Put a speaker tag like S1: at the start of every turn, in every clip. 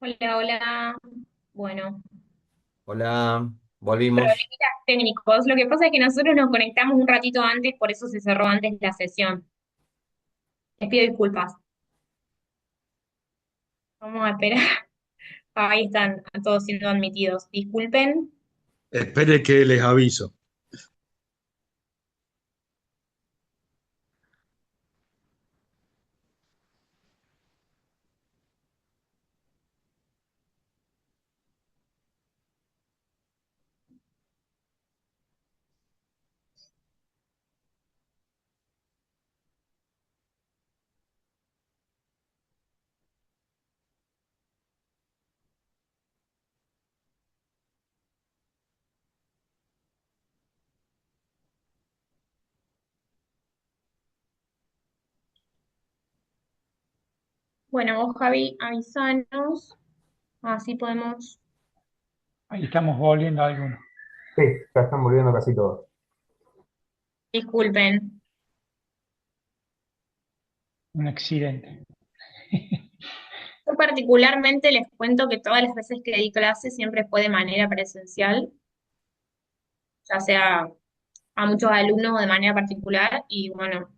S1: Hola, hola. Bueno,
S2: Hola, volvimos.
S1: problemitas técnicos. Lo que pasa es que nosotros nos conectamos un ratito antes, por eso se cerró antes la sesión. Les pido disculpas. Vamos a esperar. Ahí están todos siendo admitidos. Disculpen.
S3: Espere que les aviso.
S1: Bueno, vos, Javi, avisanos. Así podemos.
S4: Ahí estamos volviendo a algunos.
S5: Sí, ya están volviendo casi todos.
S1: Disculpen.
S4: Un accidente.
S1: Yo particularmente les cuento que todas las veces que di clase siempre fue de manera presencial, ya sea a muchos alumnos o de manera particular. Y bueno,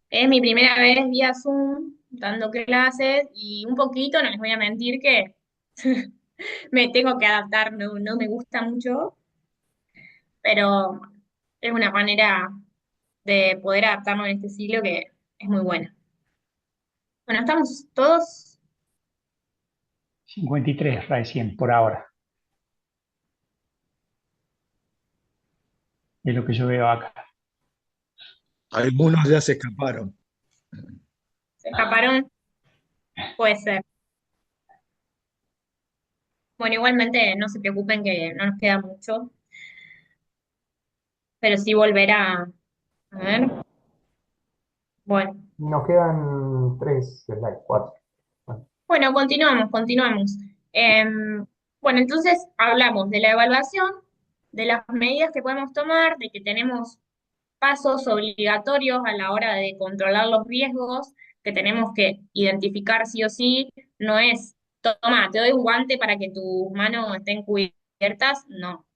S1: es mi primera vez vía Zoom dando clases y un poquito, no les voy a mentir que me tengo que adaptar, no me gusta mucho, pero es una manera de poder adaptarnos en este siglo que es muy buena. Bueno, estamos todos,
S4: 53 recién, por ahora, es lo que yo veo acá.
S3: Algunos ya se escaparon.
S1: se escaparon, puede ser. Bueno, igualmente no se preocupen que no nos queda mucho, pero sí volverá. A ver, bueno.
S5: Nos quedan tres slides, cuatro. Bueno,
S1: Bueno, continuamos. Bueno, entonces hablamos de la evaluación, de las medidas que podemos tomar, de que tenemos pasos obligatorios a la hora de controlar los riesgos, que tenemos que identificar sí o sí, no es, toma, te doy un guante para que tus manos estén cubiertas, no.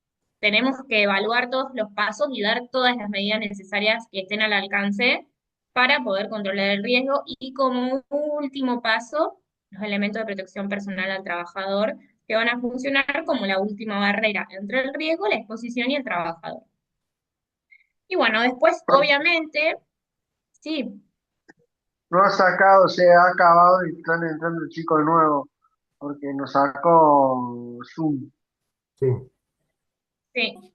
S1: Tenemos que evaluar todos los pasos y dar todas las medidas necesarias que estén al alcance para poder controlar el riesgo y como último paso, los elementos de protección personal al trabajador que van a funcionar como la última barrera entre el riesgo, la exposición y el trabajador. Y bueno, después, obviamente, sí,
S6: No ha sacado, se ha acabado y están entrando chicos nuevos, porque nos sacó Zoom.
S5: sí,
S1: sí,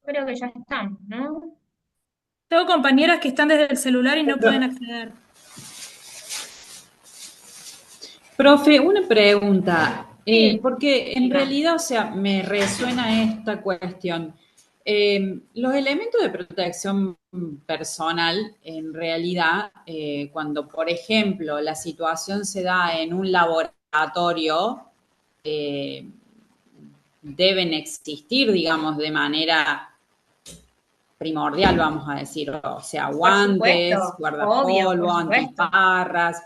S1: creo que ya estamos, ¿no?
S7: Tengo compañeras que están desde el celular y no pueden acceder.
S8: Profe, una pregunta,
S1: Sí,
S8: porque en
S1: diga.
S8: realidad, o sea, me resuena esta cuestión. Los elementos de protección personal, en realidad, cuando, por ejemplo, la situación se da en un laboratorio, eh, deben existir, digamos, de manera primordial, vamos a decir, o sea,
S1: Por
S8: guantes,
S1: supuesto, obvio, por
S8: guardapolvo,
S1: supuesto.
S8: antiparras.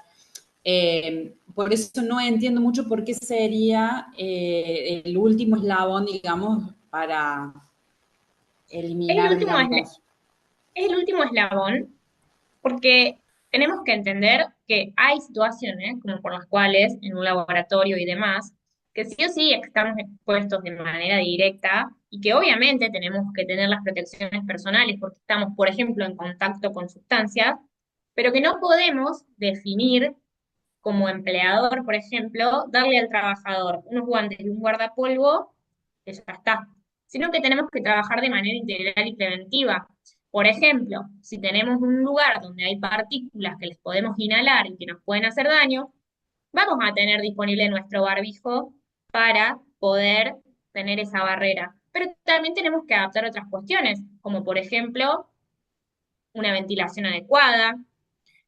S8: Por eso no entiendo mucho por qué sería el último eslabón, digamos, para
S1: Es el
S8: eliminar,
S1: último,
S8: digamos.
S1: es el último eslabón porque tenemos que entender que hay situaciones, como por las cuales en un laboratorio y demás, que sí o sí estamos expuestos de manera directa y que obviamente tenemos que tener las protecciones personales porque estamos, por ejemplo, en contacto con sustancias, pero que no podemos definir como empleador, por ejemplo, darle al trabajador unos guantes y un guardapolvo, que ya está, sino que tenemos que trabajar de manera integral y preventiva. Por ejemplo, si tenemos un lugar donde hay partículas que les podemos inhalar y que nos pueden hacer daño, vamos a tener disponible nuestro barbijo para poder tener esa barrera. Pero también tenemos que adaptar otras cuestiones, como por ejemplo una ventilación adecuada,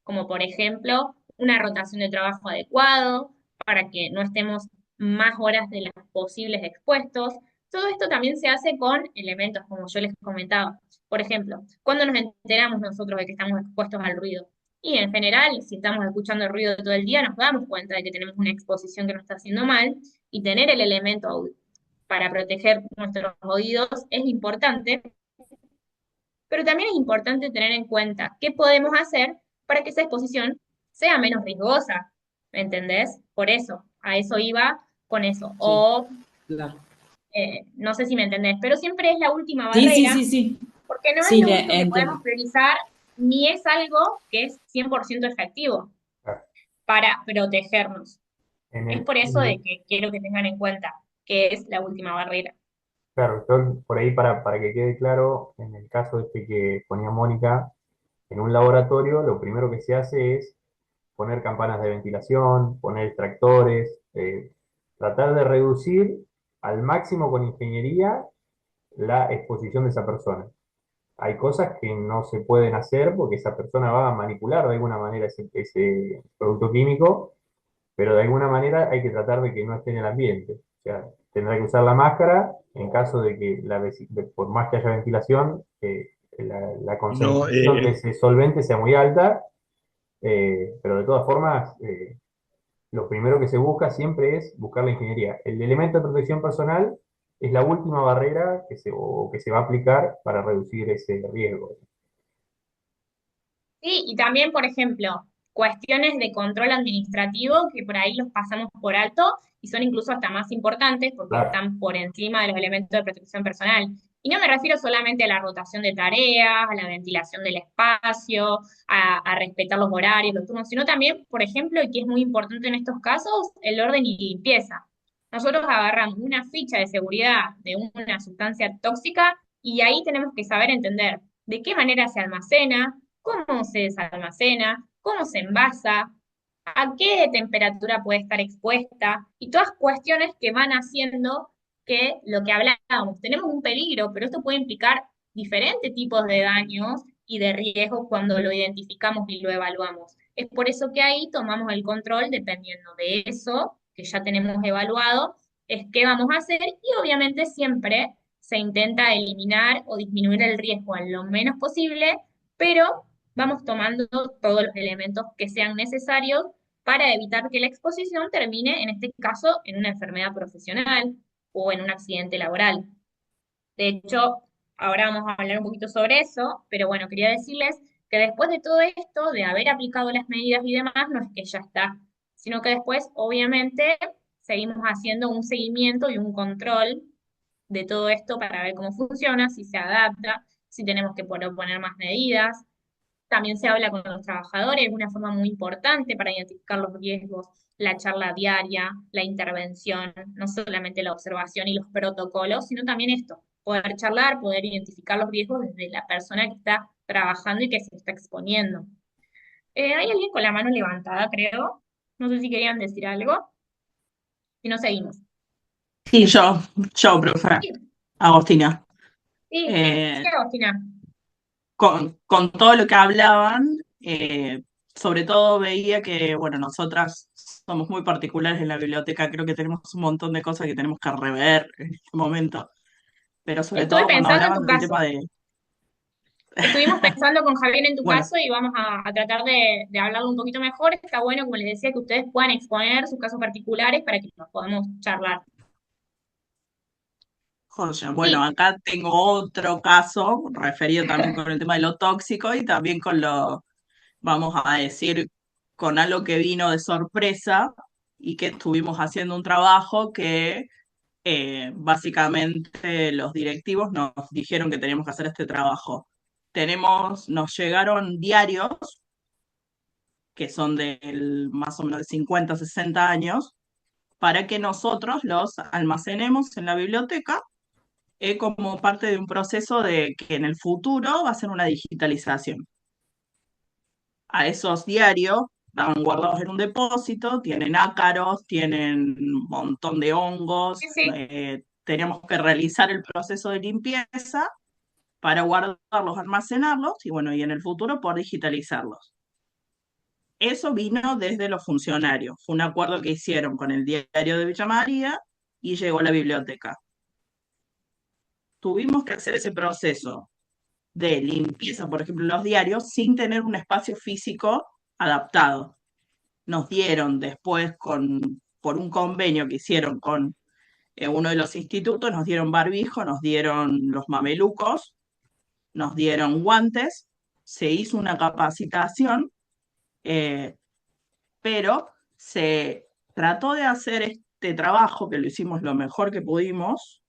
S1: como por ejemplo una rotación de trabajo adecuado para que no estemos más horas de las posibles expuestos. Todo esto también se hace con elementos, como yo les comentaba. Por ejemplo, cuando nos enteramos nosotros de que estamos expuestos al ruido. Y en general, si estamos escuchando el ruido todo el día, nos damos cuenta de que tenemos una exposición que nos está haciendo mal y tener el elemento para proteger nuestros oídos es importante, pero también es importante tener en cuenta qué podemos hacer para que esa exposición sea menos riesgosa, ¿me entendés? Por eso, a eso iba con eso.
S8: Sí,
S1: O
S8: claro.
S1: no sé si me entendés, pero siempre es la última
S8: Sí, sí,
S1: barrera,
S8: sí, sí.
S1: porque no es
S8: Sí,
S1: lo único que
S8: entiendo.
S1: podemos priorizar, ni es algo que es 100% efectivo
S5: Claro.
S1: para protegernos.
S5: En
S1: Es
S5: el,
S1: por eso
S5: en
S1: de
S5: el-
S1: que quiero que tengan en cuenta que es la última barrera.
S5: claro, yo por ahí para que quede claro, en el caso este que ponía Mónica, en un laboratorio lo primero que se hace es poner campanas de ventilación, poner extractores, tratar de reducir al máximo con ingeniería la exposición de esa persona. Hay cosas que no se pueden hacer porque esa persona va a manipular de alguna manera ese producto químico, pero de alguna manera hay que tratar de que no esté en el ambiente. O sea, tendrá que usar la máscara en caso de que por más que haya ventilación, la
S3: No,
S5: concentración de ese solvente sea muy alta, pero de todas formas, lo primero que se busca siempre es buscar la ingeniería. El elemento de protección personal es la última barrera que se va a aplicar para reducir ese riesgo.
S1: Sí, y también, por ejemplo, cuestiones de control administrativo que por ahí los pasamos por alto y son incluso hasta más importantes porque
S5: Claro,
S1: están por encima de los elementos de protección personal. Y no me refiero solamente a la rotación de tareas, a la ventilación del espacio, a respetar los horarios, los turnos, sino también, por ejemplo, y que es muy importante en estos casos, el orden y limpieza. Nosotros agarramos una ficha de seguridad de una sustancia tóxica y ahí tenemos que saber entender de qué manera se almacena, cómo se desalmacena, cómo se envasa, a qué temperatura puede estar expuesta y todas cuestiones que van haciendo que lo que hablábamos, tenemos un peligro, pero esto puede implicar diferentes tipos de daños y de riesgos cuando lo identificamos y lo evaluamos. Es por eso que ahí tomamos el control dependiendo de eso que ya tenemos evaluado, es qué vamos a hacer y obviamente siempre se intenta eliminar o disminuir el riesgo en lo menos posible, pero vamos tomando todos los elementos que sean necesarios para evitar que la exposición termine, en este caso, en una enfermedad profesional o en un accidente laboral. De hecho, ahora vamos a hablar un poquito sobre eso, pero bueno, quería decirles que después de todo esto, de haber aplicado las medidas y demás, no es que ya está, sino que después, obviamente, seguimos haciendo un seguimiento y un control de todo esto para ver cómo funciona, si se adapta, si tenemos que poner más medidas. También se habla con los trabajadores, es una forma muy importante para identificar los riesgos, la charla diaria, la intervención, no solamente la observación y los protocolos, sino también esto, poder charlar, poder identificar los riesgos desde la persona que está trabajando y que se está exponiendo. Hay alguien con la mano levantada, creo. No sé si querían decir algo. Si no, seguimos.
S9: Sí, yo, profe,
S1: Sí,
S9: Agostina.
S1: sí, sí,
S9: Eh,
S1: Agostina.
S9: con todo lo que hablaban, sobre todo veía que, bueno, nosotras somos muy particulares en la biblioteca, creo que tenemos un montón de cosas que tenemos que rever en este momento, pero sobre
S1: Estuve
S9: todo cuando
S1: pensando en
S9: hablaban
S1: tu
S9: del
S1: caso.
S9: tema de,
S1: Estuvimos pensando con Javier en tu
S9: bueno,
S1: caso y vamos a tratar de hablarlo un poquito mejor. Está bueno, como les decía, que ustedes puedan exponer sus casos particulares para que los podamos charlar.
S9: joya, bueno,
S1: Sí,
S9: acá tengo otro caso referido también con el tema de lo tóxico y también con lo, vamos a decir, con algo que vino de sorpresa y que estuvimos haciendo un trabajo que básicamente los directivos nos dijeron que teníamos que hacer este trabajo. Nos llegaron diarios que son del más o menos de 50 60 años, para que nosotros los almacenemos en la biblioteca como parte de un proceso de que en el futuro va a ser una digitalización. A esos diarios estaban guardados en un depósito, tienen ácaros, tienen un montón de hongos,
S1: sí, sí.
S9: teníamos que realizar el proceso de limpieza para guardarlos, almacenarlos y bueno, y en el futuro poder digitalizarlos. Eso vino desde los funcionarios, fue un acuerdo que hicieron con el diario de Villa María y llegó a la biblioteca. tuvimos que hacer ese proceso de limpieza, por ejemplo, los diarios, sin tener un espacio físico adaptado. Nos dieron después, por un convenio que hicieron con uno de los institutos, nos dieron barbijo, nos dieron los mamelucos, nos dieron guantes, se hizo una capacitación, eh, pero se trató de hacer este trabajo, que lo hicimos lo mejor que pudimos,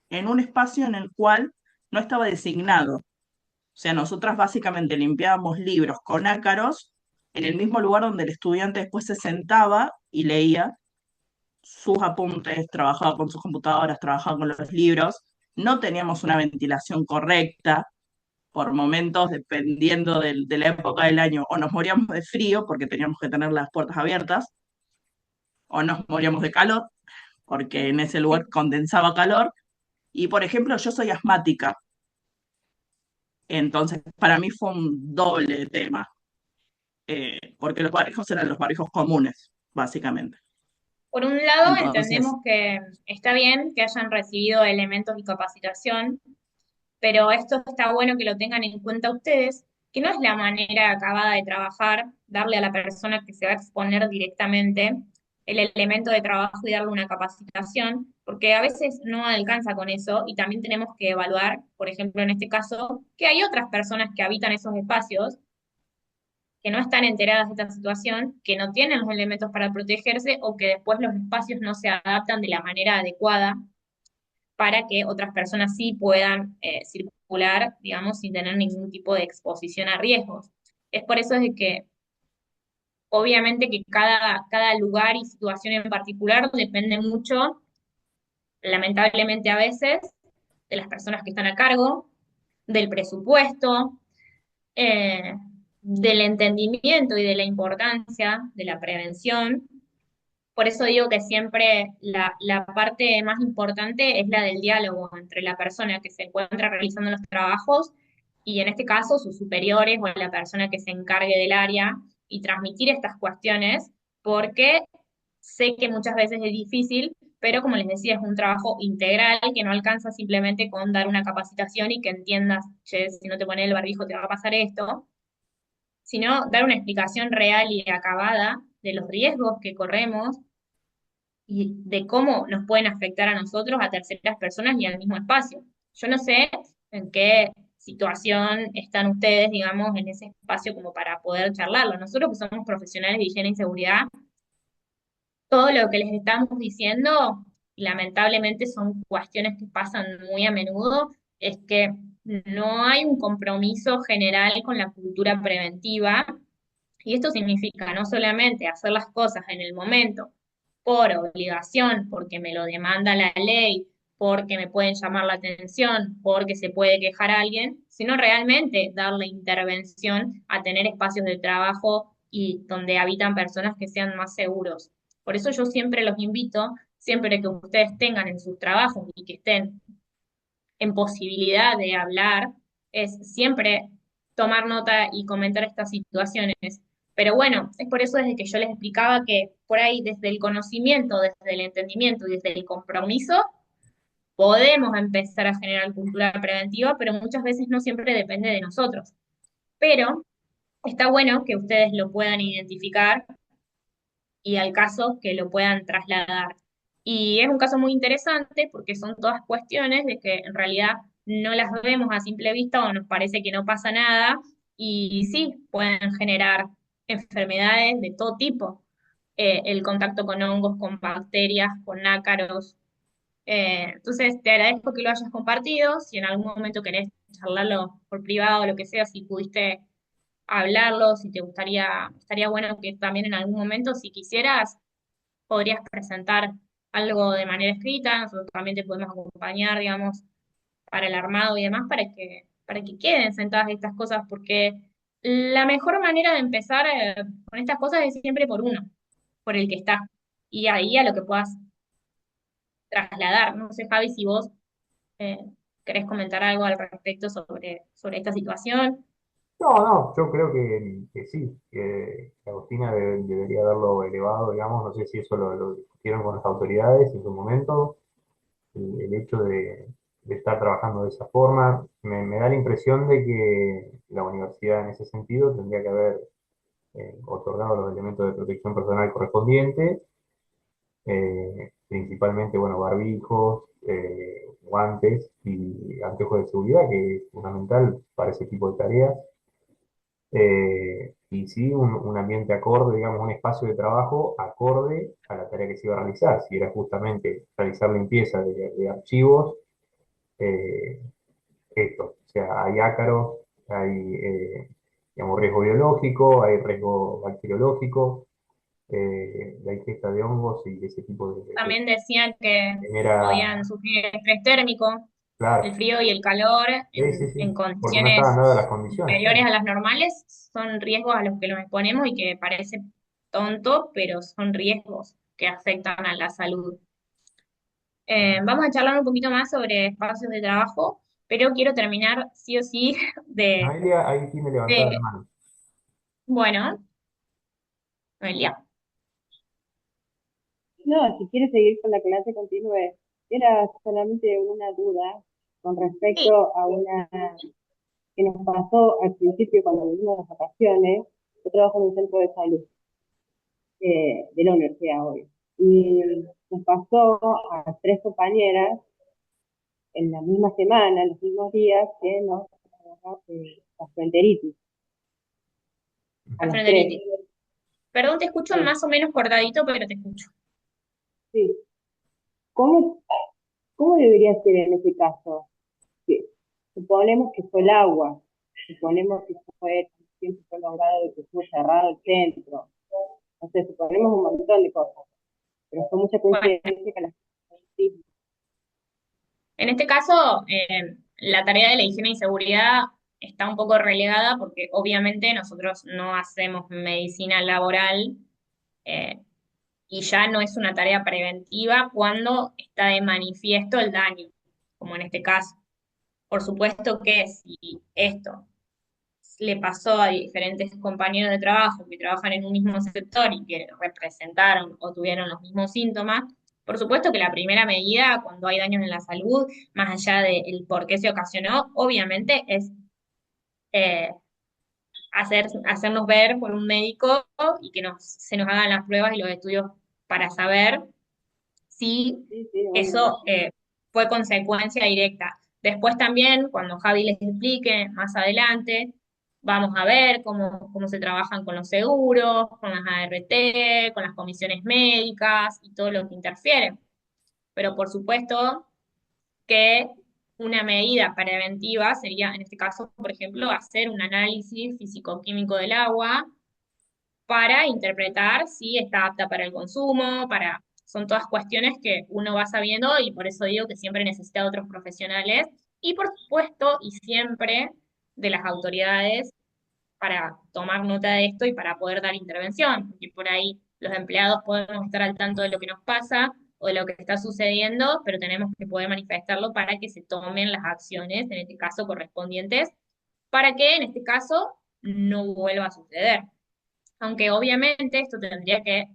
S9: en un espacio en el cual no estaba designado. O sea, nosotras básicamente limpiábamos libros con ácaros en el mismo lugar donde el estudiante después se sentaba y leía sus apuntes, trabajaba con sus computadoras, trabajaba con los libros. No teníamos una ventilación correcta. Por momentos, dependiendo de la época del año, o nos moríamos de frío porque teníamos que tener las puertas abiertas, o nos moríamos de calor porque en ese lugar condensaba calor. Y por ejemplo, yo soy asmática, entonces para mí fue un doble tema, porque los barbijos eran los barbijos comunes, básicamente.
S1: Por un lado,
S9: Entonces,
S1: entendemos que está bien que hayan recibido elementos y capacitación, pero esto está bueno que lo tengan en cuenta ustedes, que no es la manera acabada de trabajar, darle a la persona que se va a exponer directamente el elemento de trabajo y darle una capacitación, porque a veces no alcanza con eso y también tenemos que evaluar, por ejemplo, en este caso, que hay otras personas que habitan esos espacios que no están enteradas de esta situación, que no tienen los elementos para protegerse o que después los espacios no se adaptan de la manera adecuada para que otras personas sí puedan circular, digamos, sin tener ningún tipo de exposición a riesgos. Es por eso de que, obviamente, que cada lugar y situación en particular depende mucho, lamentablemente a veces, de las personas que están a cargo, del presupuesto, eh, del entendimiento y de la importancia de la prevención. Por eso digo que siempre la parte más importante es la del diálogo entre la persona que se encuentra realizando los trabajos y en este caso sus superiores o la persona que se encargue del área y transmitir estas cuestiones porque sé que muchas veces es difícil, pero como les decía, es un trabajo integral que no alcanza simplemente con dar una capacitación y que entiendas, che, si no te pones el barbijo te va a pasar esto, sino dar una explicación real y acabada de los riesgos que corremos y de cómo nos pueden afectar a nosotros, a terceras personas y al mismo espacio. Yo no sé en qué situación están ustedes, digamos, en ese espacio como para poder charlarlo. Nosotros que somos profesionales de higiene y seguridad, todo lo que les estamos diciendo, lamentablemente son cuestiones que pasan muy a menudo, es que no hay un compromiso general con la cultura preventiva y esto significa no solamente hacer las cosas en el momento por obligación, porque me lo demanda la ley, porque me pueden llamar la atención, porque se puede quejar a alguien, sino realmente darle intervención a tener espacios de trabajo y donde habitan personas que sean más seguros. Por eso yo siempre los invito, siempre que ustedes tengan en sus trabajos y que estén en posibilidad de hablar, es siempre tomar nota y comentar estas situaciones. Pero bueno, es por eso desde que yo les explicaba que por ahí desde el conocimiento, desde el entendimiento y desde el compromiso, podemos empezar a generar cultura preventiva, pero muchas veces no siempre depende de nosotros. Pero está bueno que ustedes lo puedan identificar y al caso que lo puedan trasladar. Y es un caso muy interesante porque son todas cuestiones de que en realidad no las vemos a simple vista o nos parece que no pasa nada y sí, pueden generar enfermedades de todo tipo. El contacto con hongos, con bacterias, con ácaros. Entonces, te agradezco que lo hayas compartido. Si en algún momento querés charlarlo por privado o lo que sea, si pudiste hablarlo, si te gustaría, estaría bueno que también en algún momento, si quisieras, podrías presentar algo de manera escrita, nosotros también te podemos acompañar, digamos, para el armado y demás, para que queden sentadas estas cosas, porque la mejor manera de empezar con estas cosas es siempre por uno, por el que está, y ahí a lo que puedas trasladar. No sé, Javi, si vos eh, querés comentar algo al respecto sobre esta situación.
S5: No, no, yo creo que sí, que Agustina debería haberlo elevado, digamos, no sé si eso lo discutieron con las autoridades en su momento, el hecho de estar trabajando de esa forma. Me da la impresión de que la universidad en ese sentido tendría que haber otorgado los elementos de protección personal correspondientes, principalmente, bueno, barbijos, guantes y anteojos de seguridad, que es fundamental para ese tipo de tareas. Y sí, un ambiente acorde, digamos, un espacio de trabajo acorde a la tarea que se iba a realizar. Si era justamente realizar limpieza de archivos, eh, esto, o sea, hay ácaros, hay, digamos, riesgo biológico, hay riesgo bacteriológico, la ingesta de hongos y ese tipo de
S1: También decían que
S5: genera,
S1: podían sufrir estrés térmico, el
S5: claro,
S1: frío y el calor
S5: sí, sí,
S1: en
S5: sí, porque no estaban
S1: condiciones
S5: dadas las condiciones,
S1: superiores
S5: claro.
S1: a las normales, son riesgos a los que nos exponemos y que parece tonto, pero son riesgos que afectan a la salud. Vamos a charlar un poquito más sobre espacios de trabajo, pero quiero terminar sí o sí de,
S5: Noelia, ahí tiene levantada la
S1: de
S5: mano.
S1: bueno, Noelia.
S10: No, si quieres seguir con la clase, continúe. Era solamente una duda con
S1: Sí,
S10: respecto a una que nos pasó al principio cuando vinimos de vacaciones. Yo trabajo en un centro de salud de la universidad hoy. Y nos pasó a tres compañeras en la misma semana, en los mismos días, que nos agarró gastroenteritis a las tres.
S1: gastroenteritis. Perdón, te escucho
S10: Sí,
S1: más o menos cortadito, pero te escucho.
S10: sí. ¿Cómo, cómo debería ser en ese caso? Que suponemos que fue el agua, suponemos que fue, siempre fue nombrado de que estuvo cerrado el centro, no sé, suponemos un montón de cosas, pero fue mucha
S1: Bueno,
S10: coincidencia que las sí,
S1: en este caso, la tarea de la higiene y seguridad está un poco relegada porque obviamente nosotros no hacemos medicina laboral, eh, y ya no es una tarea preventiva cuando está de manifiesto el daño, como en este caso. Por supuesto que si esto le pasó a diferentes compañeros de trabajo que trabajan en un mismo sector y que representaron o tuvieron los mismos síntomas, por supuesto que la primera medida cuando hay daños en la salud, más allá del por qué se ocasionó, obviamente es eh, hacernos ver por un médico y que se nos hagan las pruebas y los estudios para saber si
S10: sí, sí, obvio.
S1: eso fue consecuencia directa. Después también, cuando Javi les explique más adelante, vamos a ver cómo se trabajan con los seguros, con las ART, con las comisiones médicas y todo lo que interfiere. Pero por supuesto que una medida preventiva sería, en este caso, por ejemplo, hacer un análisis físico-químico del agua para interpretar si está apta para el consumo, son todas cuestiones que uno va sabiendo y por eso digo que siempre necesita de otros profesionales y por supuesto y siempre de las autoridades para tomar nota de esto y para poder dar intervención, porque por ahí los empleados podemos estar al tanto de lo que nos pasa o de lo que está sucediendo, pero tenemos que poder manifestarlo para que se tomen las acciones, en este caso correspondientes, para que en este caso no vuelva a suceder. Aunque obviamente esto tendría que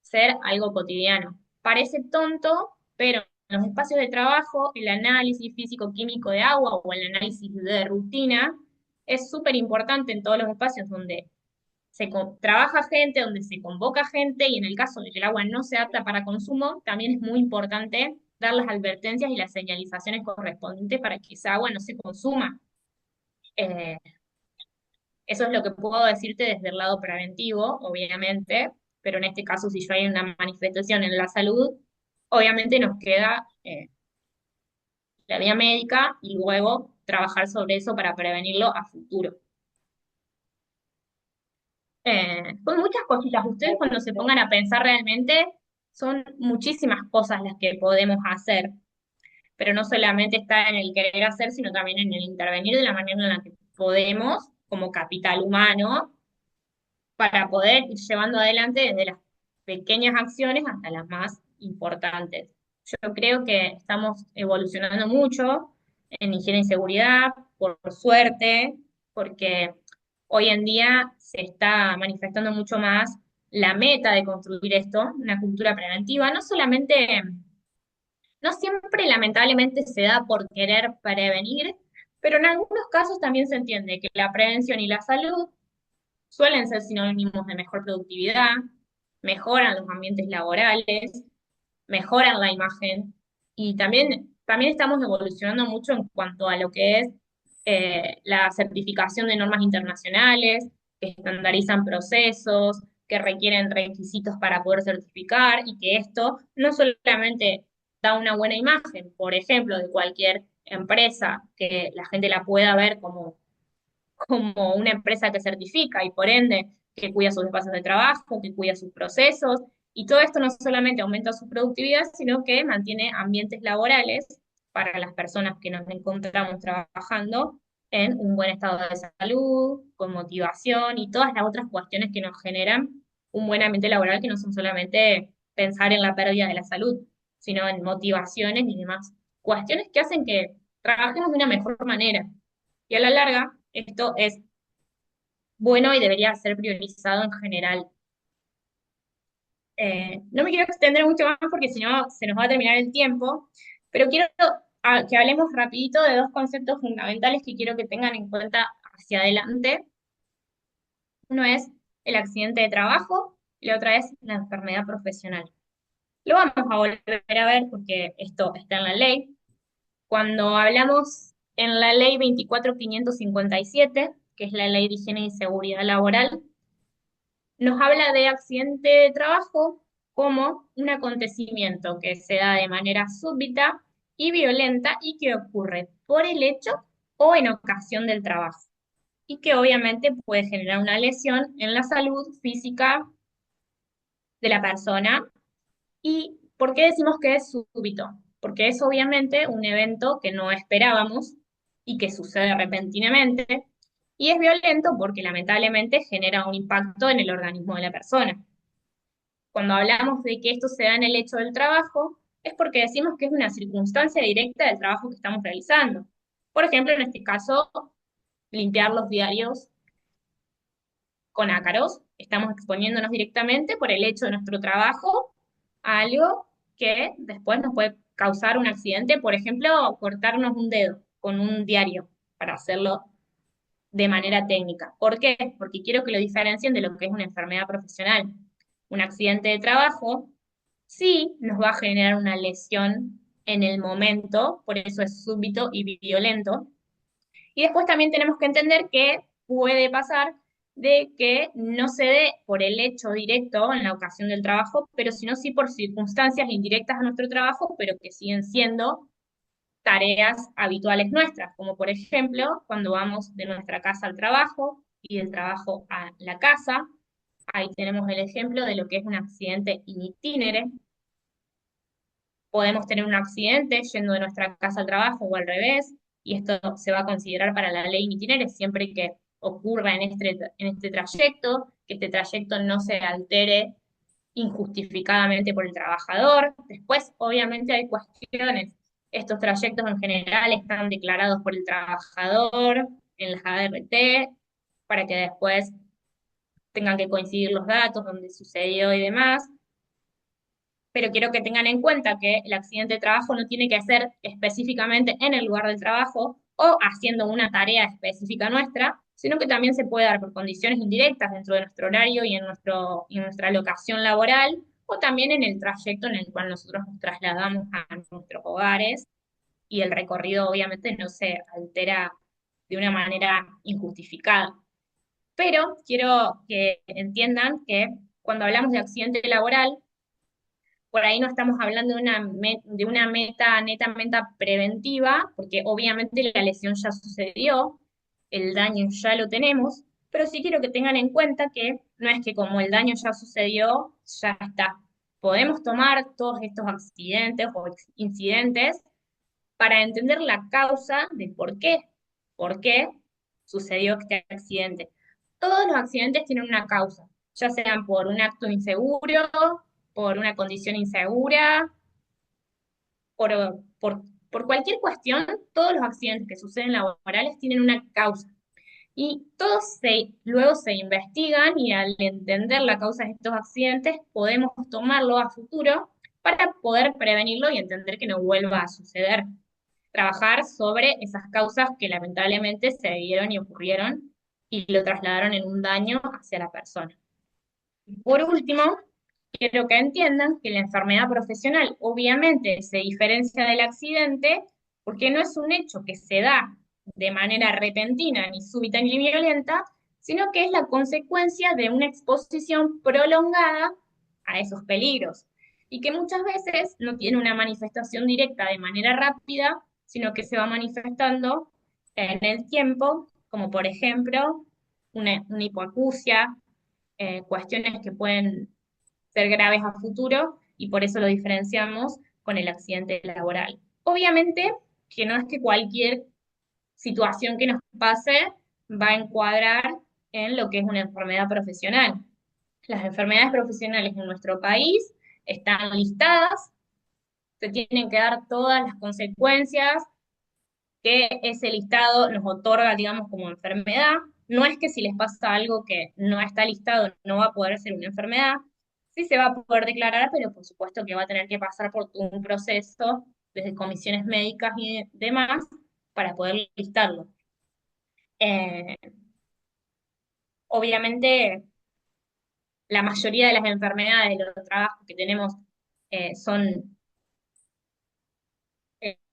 S1: ser algo cotidiano. Parece tonto, pero en los espacios de trabajo, el análisis físico-químico de agua o el análisis de rutina es súper importante en todos los espacios donde trabaja gente, donde se convoca gente y en el caso de que el agua no sea apta para consumo, también es muy importante dar las advertencias y las señalizaciones correspondientes para que esa agua no se consuma. Eh, Eso es lo que puedo decirte desde el lado preventivo, obviamente, pero en este caso, si yo hay una manifestación en la salud, obviamente nos queda la vía médica y luego trabajar sobre eso para prevenirlo a futuro. Son muchas cositas. Ustedes cuando se pongan a pensar realmente, son muchísimas cosas las que podemos hacer, pero no solamente está en el querer hacer, sino también en el intervenir de la manera en la que podemos, como capital humano, para poder ir llevando adelante desde las pequeñas acciones hasta las más importantes. Yo creo que estamos evolucionando mucho en higiene y seguridad, por suerte, porque hoy en día se está manifestando mucho más la meta de construir esto, una cultura preventiva, no no siempre lamentablemente se da por querer prevenir, pero en algunos casos también se entiende que la prevención y la salud suelen ser sinónimos de mejor productividad, mejoran los ambientes laborales, mejoran la imagen y también estamos evolucionando mucho en cuanto a lo que es la certificación de normas internacionales, que estandarizan procesos, que requieren requisitos para poder certificar y que esto no solamente da una buena imagen, por ejemplo, de cualquier empresa, que la gente la pueda ver como una empresa que certifica y por ende que cuida sus espacios de trabajo, que cuida sus procesos, y todo esto no solamente aumenta su productividad, sino que mantiene ambientes laborales para las personas que nos encontramos trabajando en un buen estado de salud, con motivación y todas las otras cuestiones que nos generan un buen ambiente laboral que no son solamente pensar en la pérdida de la salud, sino en motivaciones y demás. Cuestiones que hacen que trabajemos de una mejor manera. Y a la larga, esto es bueno y debería ser priorizado en general. No me quiero extender mucho más porque si no se nos va a terminar el tiempo, pero quiero que hablemos rapidito de dos conceptos fundamentales que quiero que tengan en cuenta hacia adelante. Uno es el accidente de trabajo y la otra es la enfermedad profesional. Lo vamos a volver a ver porque esto está en la ley. Cuando hablamos en la ley 24.557, que es la ley de higiene y seguridad laboral, nos habla de accidente de trabajo como un acontecimiento que se da de manera súbita y violenta y que ocurre por el hecho o en ocasión del trabajo y que obviamente puede generar una lesión en la salud física de la persona. ¿Y por qué decimos que es súbito? Porque es obviamente un evento que no esperábamos y que sucede repentinamente, y es violento porque lamentablemente genera un impacto en el organismo de la persona. Cuando hablamos de que esto se da en el hecho del trabajo, es porque decimos que es una circunstancia directa del trabajo que estamos realizando. Por ejemplo, en este caso, limpiar los diarios con ácaros. Estamos exponiéndonos directamente por el hecho de nuestro trabajo a algo que después nos puede causar un accidente, por ejemplo, cortarnos un dedo con un diario, para hacerlo de manera técnica. ¿Por qué? Porque quiero que lo diferencien de lo que es una enfermedad profesional. Un accidente de trabajo sí nos va a generar una lesión en el momento, por eso es súbito y violento. Y después también tenemos que entender que puede pasar de que no se dé por el hecho directo en la ocasión del trabajo, pero sino sí por circunstancias indirectas a nuestro trabajo, pero que siguen siendo tareas habituales nuestras, como por ejemplo cuando vamos de nuestra casa al trabajo y del trabajo a la casa. Ahí tenemos el ejemplo de lo que es un accidente in itinere. Podemos tener un accidente yendo de nuestra casa al trabajo o al revés, y esto se va a considerar para la ley in itinere siempre que ocurra en este trayecto, que este trayecto no se altere injustificadamente por el trabajador. Después, obviamente, hay cuestiones. Estos trayectos en general están declarados por el trabajador en las ART para que después tengan que coincidir los datos, donde sucedió y demás. Pero quiero que tengan en cuenta que el accidente de trabajo no tiene que ser específicamente en el lugar del trabajo o haciendo una tarea específica nuestra, sino que también se puede dar por condiciones indirectas dentro de nuestro horario y en nuestra locación laboral, o también en el trayecto en el cual nosotros nos trasladamos a nuestros hogares y el recorrido obviamente no se altera de una manera injustificada. Pero quiero que entiendan que cuando hablamos de accidente laboral, por ahí no estamos hablando de una meta netamente preventiva, porque obviamente la lesión ya sucedió, el daño ya lo tenemos, pero sí quiero que tengan en cuenta que no es que como el daño ya sucedió, ya está. Podemos tomar todos estos accidentes o incidentes para entender la causa de por qué sucedió este accidente. Todos los accidentes tienen una causa, ya sean por un acto inseguro, por una condición insegura, por, por cualquier cuestión, todos los accidentes que suceden laborales tienen una causa. Y luego se investigan y al entender la causa de estos accidentes podemos tomarlo a futuro para poder prevenirlo y entender que no vuelva a suceder. Trabajar sobre esas causas que lamentablemente se dieron y ocurrieron y lo trasladaron en un daño hacia la persona. Por último, quiero que entiendan que la enfermedad profesional obviamente se diferencia del accidente porque no es un hecho que se da de manera repentina, ni súbita, ni violenta, sino que es la consecuencia de una exposición prolongada a esos peligros y que muchas veces no tiene una manifestación directa de manera rápida, sino que se va manifestando en el tiempo, como por ejemplo una hipoacusia, cuestiones que pueden ser graves a futuro y por eso lo diferenciamos con el accidente laboral. Obviamente que no es que cualquier situación que nos pase va a encuadrar en lo que es una enfermedad profesional. Las enfermedades profesionales en nuestro país están listadas, se tienen que dar todas las consecuencias que ese listado nos otorga, digamos, como enfermedad. No es que si les pasa algo que no está listado, no va a poder ser una enfermedad. Sí se va a poder declarar, pero por supuesto que va a tener que pasar por un proceso desde comisiones médicas y demás para poder listarlo. Eh, Obviamente, la mayoría de las enfermedades de los trabajos que tenemos son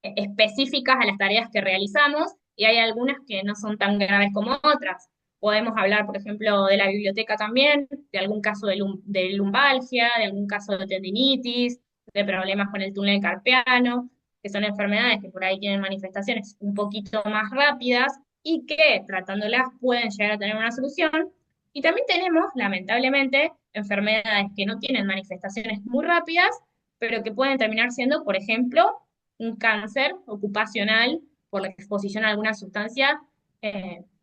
S1: específicas a las tareas que realizamos y hay algunas que no son tan graves como otras. Podemos hablar, por ejemplo, de la biblioteca también, de algún caso de lumbalgia, de algún caso de tendinitis, de problemas con el túnel carpiano, que son enfermedades que por ahí tienen manifestaciones un poquito más rápidas y que tratándolas pueden llegar a tener una solución. Y también tenemos, lamentablemente, enfermedades que no tienen manifestaciones muy rápidas, pero que pueden terminar siendo, por ejemplo, un cáncer ocupacional por la exposición a alguna sustancia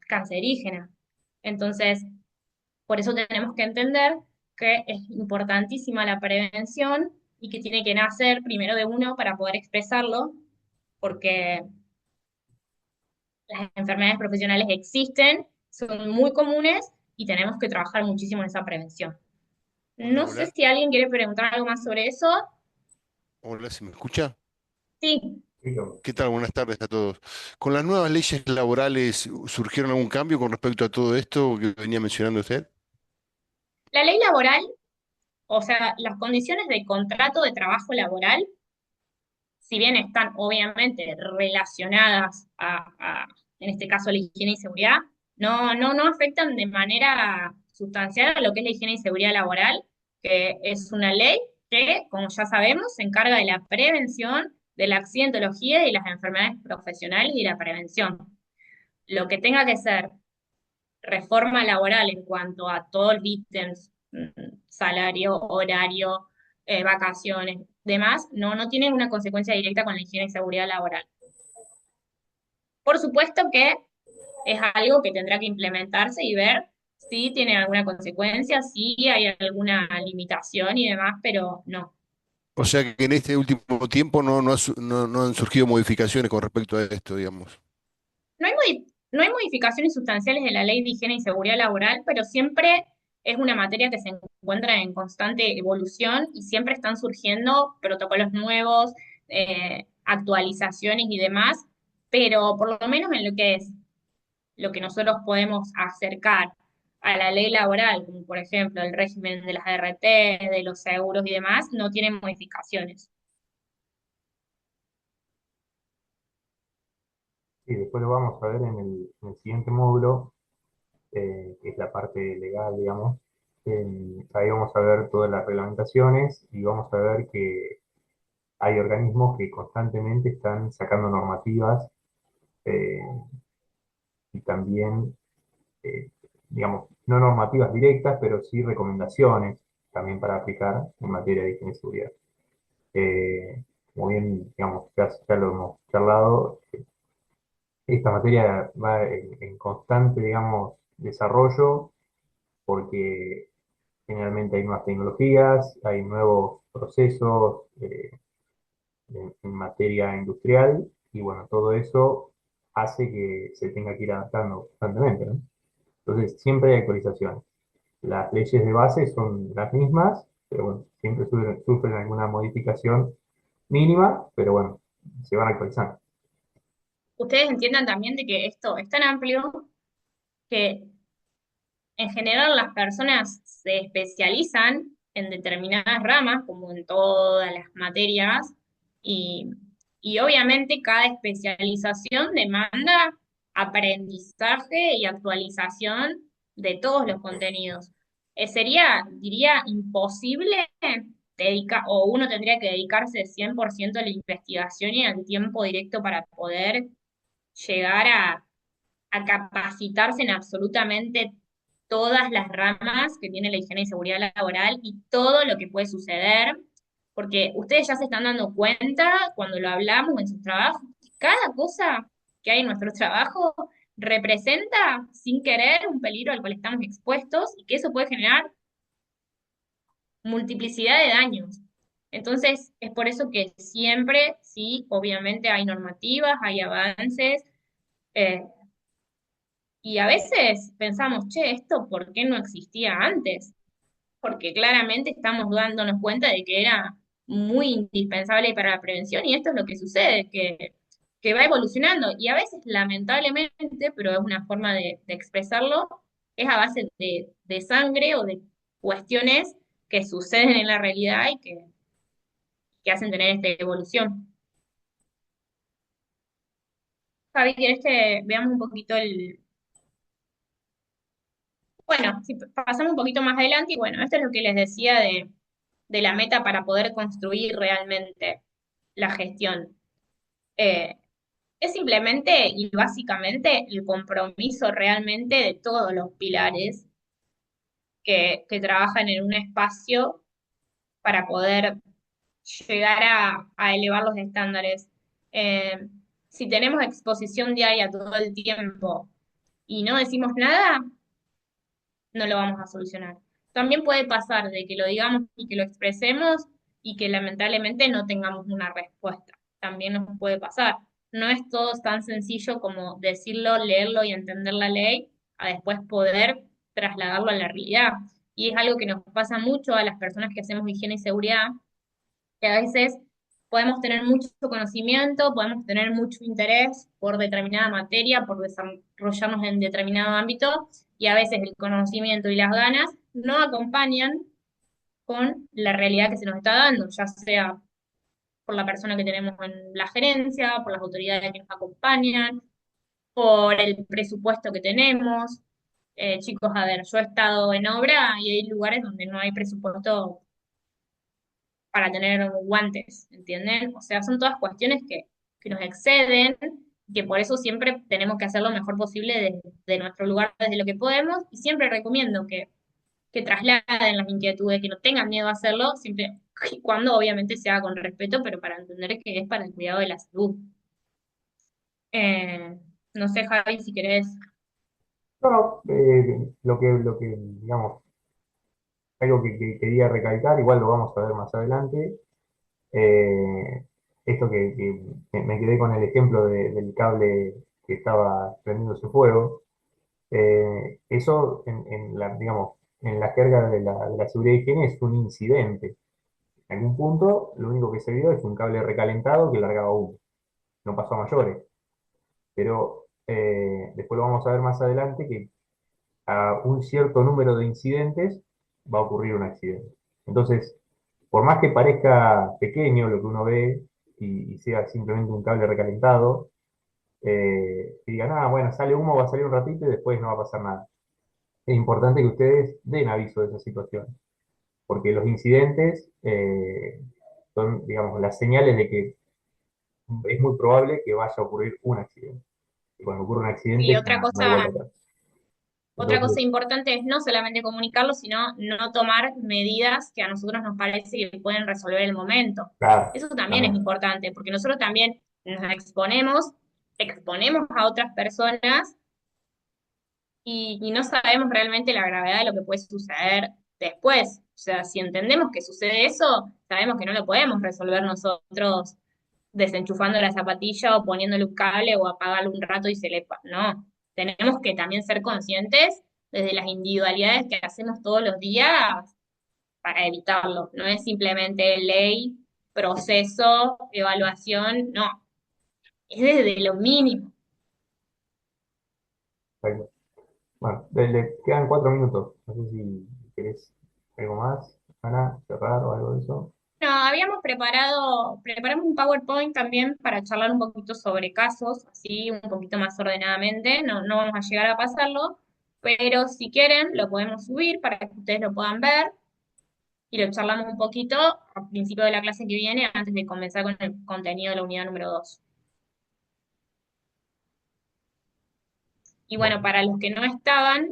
S1: cancerígena. Entonces, por eso tenemos que entender que es importantísima la prevención y que tiene que nacer primero de uno para poder expresarlo, porque las enfermedades profesionales existen, son muy comunes y tenemos que trabajar muchísimo en esa prevención.
S11: Hola,
S1: No sé
S11: hola.
S1: si alguien quiere preguntar algo más sobre eso.
S11: Hola, ¿se me escucha?
S1: Sí,
S11: ¿Qué tal? Buenas tardes a todos. ¿Con las nuevas leyes laborales surgieron algún cambio con respecto a todo esto que venía mencionando usted?
S1: la ley laboral, o sea, las condiciones de contrato de trabajo laboral, si bien están obviamente relacionadas en este caso, a la higiene y seguridad, no afectan de manera sustancial a lo que es la higiene y seguridad laboral, que es una ley que, como ya sabemos, se encarga de la prevención de la accidentología y las enfermedades profesionales y la prevención. Lo que tenga que ser reforma laboral en cuanto a todos los ítems, salario, horario, vacaciones, demás, no tienen una consecuencia directa con la higiene y seguridad laboral. Por supuesto que es algo que tendrá que implementarse y ver si tiene alguna consecuencia, si hay alguna limitación y demás, pero no.
S11: O sea que en este último tiempo no han surgido modificaciones con respecto a esto, digamos.
S1: No hay modificaciones sustanciales de la ley de higiene y seguridad laboral, pero siempre es una materia que se encuentra en constante evolución y siempre están surgiendo protocolos nuevos, actualizaciones y demás, pero por lo menos en lo que es lo que nosotros podemos acercar a la ley laboral, como por ejemplo el régimen de las RT, de los seguros y demás, no tienen modificaciones.
S5: Y después lo vamos a ver en el siguiente módulo, que es la parte legal, digamos. Ahí vamos a ver todas las reglamentaciones y vamos a ver que hay organismos que constantemente están sacando normativas eh, y también, eh, digamos, no normativas directas, pero sí recomendaciones también para aplicar en materia de higiene y seguridad. Como bien, digamos, ya lo hemos charlado, esta materia va en constante, digamos, desarrollo porque generalmente hay nuevas tecnologías, hay nuevos procesos en materia industrial y bueno, todo eso hace que se tenga que ir adaptando constantemente, ¿no? Entonces, siempre hay actualizaciones. Las leyes de base son las mismas, pero bueno, siempre sufren alguna modificación mínima, pero bueno, se van actualizando.
S1: Ustedes entiendan también de que esto es tan amplio que en general las personas se especializan en determinadas ramas, como en todas las materias, y, y obviamente cada especialización demanda aprendizaje y actualización de todos los contenidos. Sería, diría, imposible dedicar, o uno tendría que dedicarse 100% a la investigación y al tiempo directo para poder llegar a capacitarse en absolutamente todas las ramas que tiene la higiene y seguridad laboral y todo lo que puede suceder, porque ustedes ya se están dando cuenta cuando lo hablamos en sus trabajos, que cada cosa que hay en nuestro trabajo representa sin querer un peligro al cual estamos expuestos y que eso puede generar multiplicidad de daños. Entonces, es por eso que siempre, sí, obviamente hay normativas, hay avances, eh, y a veces pensamos, che, ¿esto por qué no existía antes? Porque claramente estamos dándonos cuenta de que era muy indispensable para la prevención y esto es lo que sucede, que va evolucionando y a veces lamentablemente, pero es una forma de expresarlo, es a base de sangre o de cuestiones que suceden en la realidad y que hacen tener esta evolución. Javi, ¿querés que veamos un poquito bueno, si pasamos un poquito más adelante, y bueno, esto es lo que les decía de la meta para poder construir realmente la gestión. Eh, es simplemente y básicamente el compromiso realmente de todos los pilares que trabajan en un espacio para poder llegar a elevar los estándares. Eh, si tenemos exposición diaria todo el tiempo y no decimos nada, no lo vamos a solucionar. También puede pasar de que lo digamos y que lo expresemos y que lamentablemente no tengamos una respuesta. También nos puede pasar. No es todo tan sencillo como decirlo, leerlo y entender la ley, a después poder trasladarlo a la realidad. Y es algo que nos pasa mucho a las personas que hacemos higiene y seguridad, que a veces podemos tener mucho conocimiento, podemos tener mucho interés por determinada materia, por desarrollarnos en determinado ámbito, y a veces el conocimiento y las ganas no acompañan con la realidad que se nos está dando, ya sea por la persona que tenemos en la gerencia, por las autoridades que nos acompañan, por el presupuesto que tenemos. Chicos, a ver, yo he estado en obra y hay lugares donde no hay presupuesto para tener guantes, ¿entienden? O sea, son todas cuestiones que nos exceden, que por eso siempre tenemos que hacer lo mejor posible de nuestro lugar desde lo que podemos, y siempre recomiendo que trasladen las inquietudes, que no tengan miedo a hacerlo, siempre y cuando obviamente se haga con respeto, pero para entender que es para el cuidado de la salud. Eh, no sé, Javi, si querés.
S5: No, lo que, digamos, algo que quería recalcar, igual lo vamos a ver más adelante, eh, esto que me quedé con el ejemplo del cable que estaba prendiéndose fuego, eso digamos, en la jerga de la seguridad y higiene es un incidente. En algún punto, lo único que se vio es un cable recalentado que largaba humo. No pasó a mayores. Pero después lo vamos a ver más adelante que a un cierto número de incidentes va a ocurrir un accidente. Entonces, por más que parezca pequeño lo que uno ve y sea simplemente un cable recalentado, que digan, ah, bueno, sale humo, va a salir un ratito y después no va a pasar nada. Es importante que ustedes den aviso de esa situación, porque los incidentes son, digamos, las señales de que es muy probable que vaya a ocurrir un accidente. Y cuando ocurre un
S1: Y
S5: accidente, ya no hay vuelta atrás.
S1: otra
S5: Entonces,
S1: cosa importante es no solamente comunicarlo, sino no tomar medidas que a nosotros nos parece que pueden resolver el momento.
S5: claro,
S1: Eso también es
S5: también.
S1: importante, porque nosotros también nos exponemos a otras personas y no sabemos realmente la gravedad de lo que puede suceder después. O sea, si entendemos que sucede eso, sabemos que no lo podemos resolver nosotros desenchufando la zapatilla o poniéndole un cable o apagarlo un rato y se le... No, tenemos que también ser conscientes desde las individualidades que hacemos todos los días para evitarlo. No es simplemente ley, proceso, evaluación, no, es desde lo mínimo.
S5: Perfecto. Bueno, le quedan 4 minutos. No sé si querés algo más, Ana, cerrar o algo de eso.
S1: No, preparamos un PowerPoint también para charlar un poquito sobre casos, así un poquito más ordenadamente. No, no vamos a llegar a pasarlo, pero si quieren lo podemos subir para que ustedes lo puedan ver y lo charlamos un poquito al principio de la clase que viene, antes de comenzar con el contenido de la unidad número 2. Y bueno,
S5: Bueno,
S1: para los que no estaban,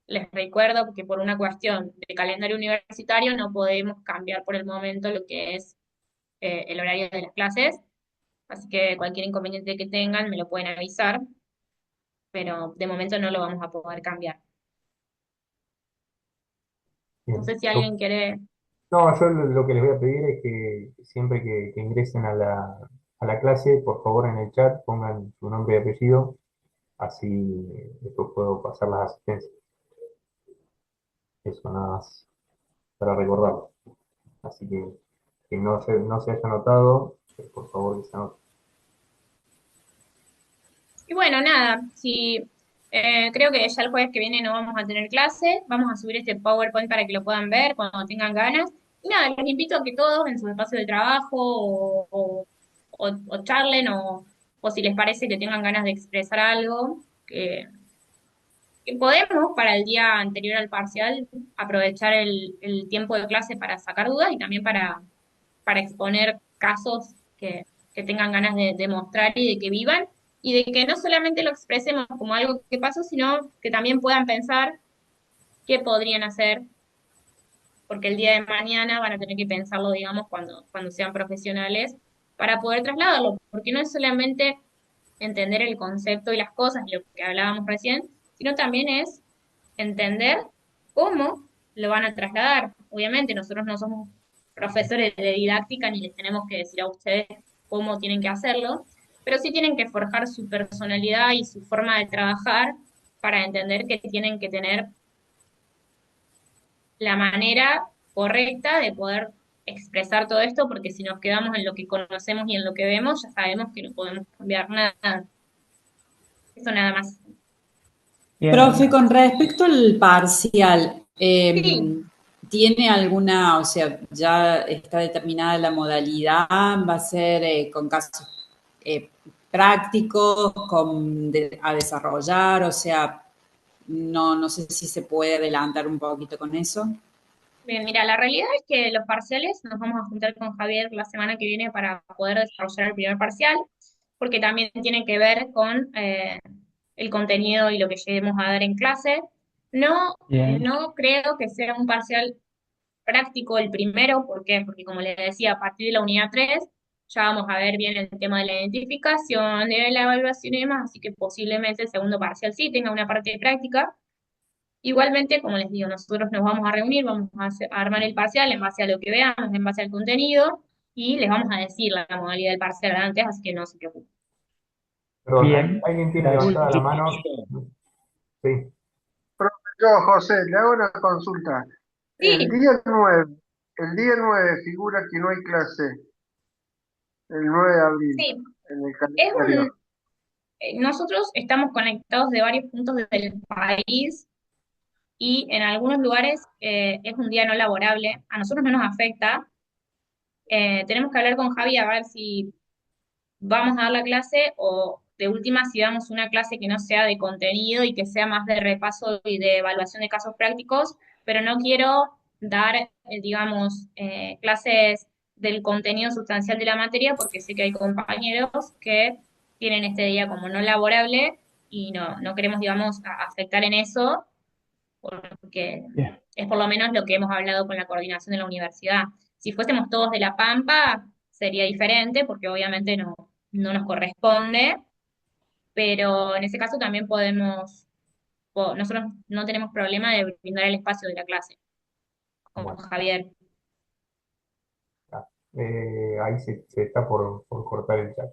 S1: les recuerdo que por una cuestión de calendario universitario no podemos cambiar por el momento lo que es el horario de las clases. Así que cualquier inconveniente que tengan me lo pueden avisar, pero de momento no lo vamos a poder cambiar. No
S5: bien.
S1: sé si alguien quiere.
S5: No, yo lo que les voy a pedir es que siempre que ingresen a la clase, por favor en el chat pongan su nombre y apellido, así después puedo pasar las asistencias. Eso nada más para recordarlo. Así que no se haya anotado, por favor que se anote.
S1: Y bueno, nada, si creo que ya el jueves que viene no vamos a tener clase, vamos a subir este PowerPoint para que lo puedan ver cuando tengan ganas. Y nada, les invito a que todos en su espacio de trabajo o charlen o si les parece que tengan ganas de expresar algo, que podemos para el día anterior al parcial aprovechar el tiempo de clase para sacar dudas y también para exponer casos que tengan ganas de mostrar y de que vivan, y de que no solamente lo expresemos como algo que pasó, sino que también puedan pensar qué podrían hacer, porque el día de mañana van a tener que pensarlo, digamos, cuando sean profesionales, para poder trasladarlo, porque no es solamente entender el concepto y las cosas, lo que hablábamos recién, sino también es entender cómo lo van a trasladar. Obviamente, nosotros no somos profesores de didáctica ni les tenemos que decir a ustedes cómo tienen que hacerlo, pero sí tienen que forjar su personalidad y su forma de trabajar para entender que tienen que tener la manera correcta de poder expresar todo esto, porque si nos quedamos en lo que conocemos y en lo que vemos, ya sabemos que no podemos cambiar nada. Eso nada más.
S4: Bien,
S8: Profe, con respecto al parcial,
S1: Sí,
S8: ¿tiene alguna, o sea, ya está determinada la modalidad? ¿Va a ser con casos eh, prácticos a desarrollar? O sea, no sé si se puede adelantar un poquito con eso.
S1: bien, mira, la realidad es que los parciales nos vamos a juntar con Javier la semana que viene para poder desarrollar el primer parcial, porque también tiene que ver con el contenido y lo que lleguemos a dar en clase. No,
S4: bien,
S1: no creo que sea un parcial práctico el primero, ¿por qué? Porque como les decía, a partir de la unidad 3 ya vamos a ver bien el tema de la identificación, de la evaluación y demás, así que posiblemente el segundo parcial sí tenga una parte de práctica. Igualmente, como les digo, nosotros nos vamos a reunir, vamos a armar el parcial en base a lo que veamos, en base al contenido, y les vamos a decir la modalidad del parcial antes, así que no se preocupen.
S5: Perdón,
S4: bien.
S5: ¿alguien tiene
S4: Gracias.
S5: levantada la
S3: Último
S5: mano?
S3: minuto.
S5: Sí.
S6: Yo, José, le hago una consulta. El
S1: Sí,
S6: día 9, el día 9 figura que no hay clase, el 9 de abril,
S1: sí,
S6: en el
S1: es
S6: calendario.
S1: nosotros estamos conectados de varios puntos del país y en algunos lugares es un día no laborable. A nosotros no nos afecta. Tenemos que hablar con Javi a ver si vamos a dar la clase o de última si damos una clase que no sea de contenido y que sea más de repaso y de evaluación de casos prácticos, pero no quiero dar, digamos, clases del contenido sustancial de la materia porque sé que hay compañeros que tienen este día como no laborable y no queremos, digamos, afectar en eso porque
S4: Bien.
S1: es por lo menos lo que hemos hablado con la coordinación de la universidad. Si fuésemos todos de La Pampa, sería diferente, porque obviamente no nos corresponde, pero en ese caso también nosotros no tenemos problema de brindar el espacio de la clase con
S5: Bueno,
S1: Javier.
S5: ahí se está por cortar el chat.